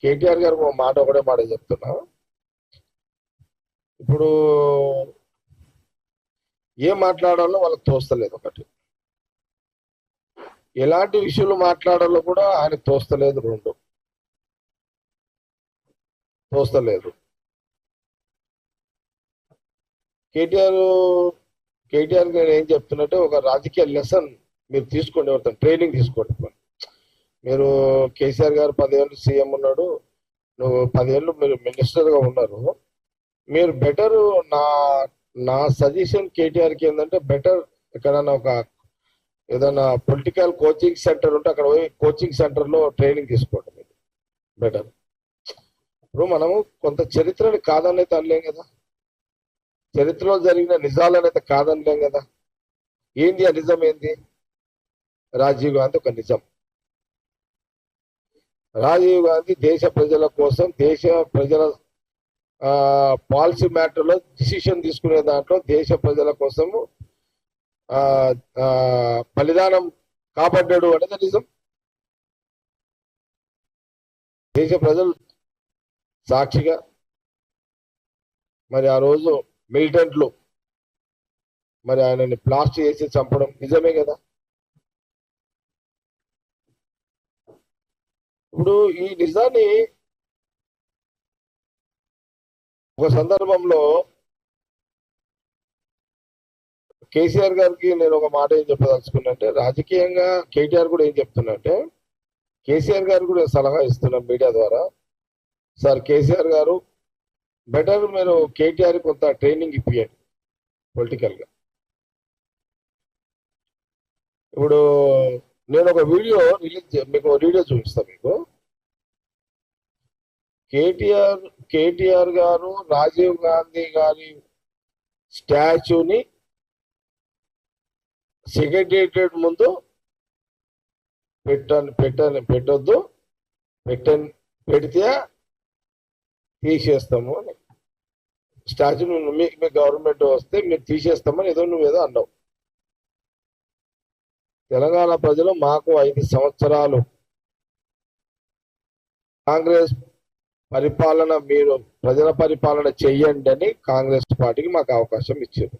కేటీఆర్ గారు ఒక మాట ఒకటే మాట చెప్తున్నా. ఇప్పుడు ఏం మాట్లాడాలో వాళ్ళకి తోస్తలేదు. ఒకటి, ఎలాంటి విషయాలు మాట్లాడాలో కూడా ఆయనకు తోస్తలేదు. రెండు తోస్తలేదు. కేటీఆర్ గారు ఏం చెప్తున్నట్టే ఒక రాజకీయ లెసన్ మీరు తీసుకోండి, ఎవరితో ట్రైనింగ్ తీసుకోండి. మీరు కేసీఆర్ గారు 10 ఏళ్ళు సీఎం ఉన్నాడు, నువ్వు 10 ఏళ్ళు మీరు మినిస్టర్గా ఉన్నారు. మీరు బెటర్, నా సజెషన్ కేటీఆర్కి ఏంటంటే బెటర్ ఎక్కడన్నా ఒక ఏదైనా పొలిటికల్ కోచింగ్ సెంటర్ ఉంటే అక్కడ పోయి కోచింగ్ సెంటర్లో ట్రైనింగ్ తీసుకోండి. మీరు బెటర్. ఇప్పుడు మనము కొంత చరిత్రని కాదనైతే అనలేం కదా, చరిత్రలో జరిగిన నిజాలనైతే కాదనలేం కదా. ఏంది ఆ నిజం? ఏంది? రాజీవ్ గాంధీ ఒక నిజం. రాజీవ్ గాంధీ దేశ ప్రజల కోసం, దేశ ప్రజల పాలసీ మ్యాటర్లో డిసిషన్ తీసుకునే దాంట్లో దేశ ప్రజల కోసము బలిదానం కాపాడ్డాడు అనేది నిజం. దేశ ప్రజలు సాక్షిగా మరి ఆ రోజు మిలిటెంట్లు మరి ఆయనని బ్లాస్ట్ చేసి చంపడం నిజమే కదా. ఇప్పుడు ఈ నిజాన్ని ఒక సందర్భంలో కేసీఆర్ గారికి నేను ఒక మాట ఏం చెప్పదలుచుకున్నంటే, రాజకీయంగా కేటీఆర్ కూడా ఏం చెప్తున్నంటే, కేసీఆర్ గారు కూడా సలహా ఇస్తున్నాం మీడియా ద్వారా. సార్ కేసీఆర్ గారు బెటర్ మీరు కేటీఆర్ కొంత ట్రైనింగ్ ఇప్పియండి పొలిటికల్గా. ఇప్పుడు నేను ఒక వీడియో మీకు వీడియో చూపిస్తాను. మీకు కేటీఆర్ గారు రాజీవ్ గాంధీ గారి స్టాచ్యూని సెక్రటేరియట్ ముందు పెట్టొద్దు, పెడితే తీసేస్తాము అని, స్టాచ్యూ మీ గవర్నమెంట్ వస్తే మీరు తీసేస్తామని నువ్వేదో అన్నావు. తెలంగాణ ప్రజలు మాకు 5 సంవత్సరాలు కాంగ్రెస్ పరిపాలన, మీరు ప్రజల పరిపాలన చెయ్యండి అని కాంగ్రెస్ పార్టీకి మాకు అవకాశం ఇచ్చారు.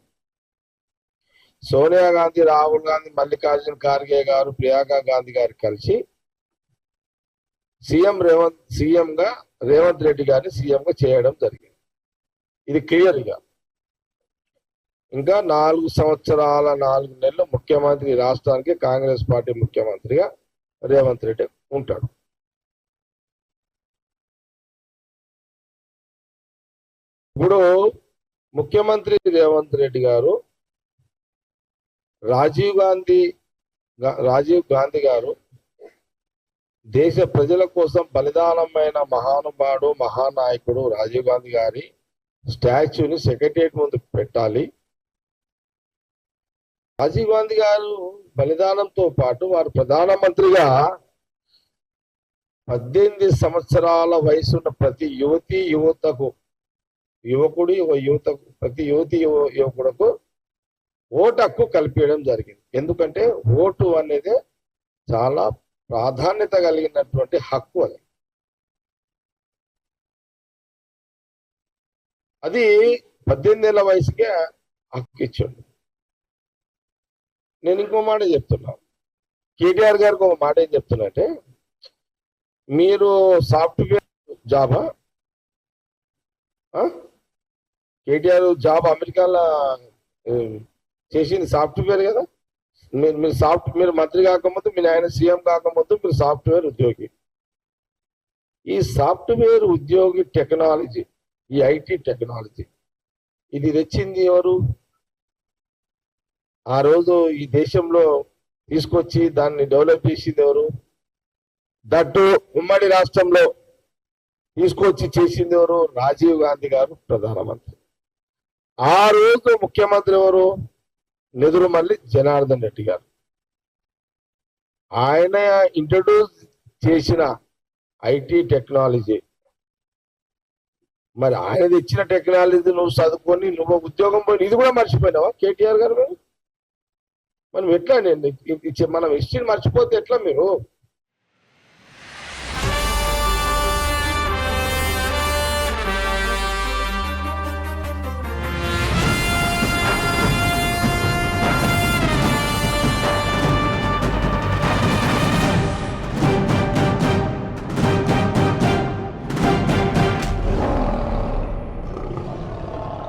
సోనియా గాంధీ, రాహుల్ గాంధీ, మల్లికార్జున ఖార్గే గారు, ప్రియాంక గాంధీ గారు కలిసి రేవంత్ రెడ్డి గారిని సీఎంగా చేయడం జరిగింది. ఇది క్లియర్గా. ఇంకా 4 సంవత్సరాల 4 నెలలు ముఖ్యమంత్రి, రాష్ట్రానికి కాంగ్రెస్ పార్టీ ముఖ్యమంత్రిగా రేవంత్ రెడ్డి ఉంటాడు. ఇప్పుడు ముఖ్యమంత్రి రేవంత్ రెడ్డి గారు రాజీవ్ గాంధీ గారు దేశ ప్రజల కోసం బలిదానమైన మహానుభావుడు, మహానాయకుడు రాజీవ్ గాంధీ గారి స్టాచ్యూని సెక్రటేరియట్ ముందు పెట్టాలి. రాజీవ్ గాంధీ గారు బలిదానంతో పాటు వారు ప్రధానమంత్రిగా 18 సంవత్సరాల వయసున్న ప్రతి యువకుడుకు ఓటు హక్కు కల్పించడం జరిగింది. ఎందుకంటే ఓటు అనేది చాలా ప్రాధాన్యత కలిగినటువంటి హక్కు. అది 18 ఏళ్ల వయసుకే హక్కు ఇచ్చాడు. నేను ఇంకో మాట చెప్తున్నా, కేటీఆర్ గారికి ఒక మాట ఏం చెప్తున్నట్టే, మీరు సాఫ్ట్వేర్ జాబా, కేటీఆర్ జాబ్ అమెరికాలో చేసింది సాఫ్ట్వేర్ కదా. మీరు మంత్రి కాకముందు, మీ ఆయన సీఎం కాకముందు మీరు సాఫ్ట్వేర్ ఉద్యోగి. ఈ సాఫ్ట్వేర్ ఉద్యోగి టెక్నాలజీ, ఈ ఐటీ టెక్నాలజీ ఇది తెచ్చింది ఎవరు? ఆ రోజు ఈ దేశంలో తీసుకొచ్చి దాన్ని డెవలప్ చేసింది ఎవరు? దట్టు ఉమ్మడి రాష్ట్రంలో తీసుకొచ్చి చేసింది ఎవరు? రాజీవ్ గాంధీ గారు ప్రధానమంత్రి. ఆ రోజు ముఖ్యమంత్రి ఎవరు? నెదురుమల్లి జనార్దన్ రెడ్డి గారు. ఆయన ఇంట్రడ్యూస్ చేసిన ఐటీ టెక్నాలజీ, మరి ఆయన తెచ్చిన టెక్నాలజీ నువ్వు చదువుకొని నువ్వు ఉద్యోగం పోయి ఇది కూడా మర్చిపోయినావా కేటీఆర్ గారు? మనం ఎట్లా మనం హిస్టరీని మర్చిపోతే ఎట్లా? మీరు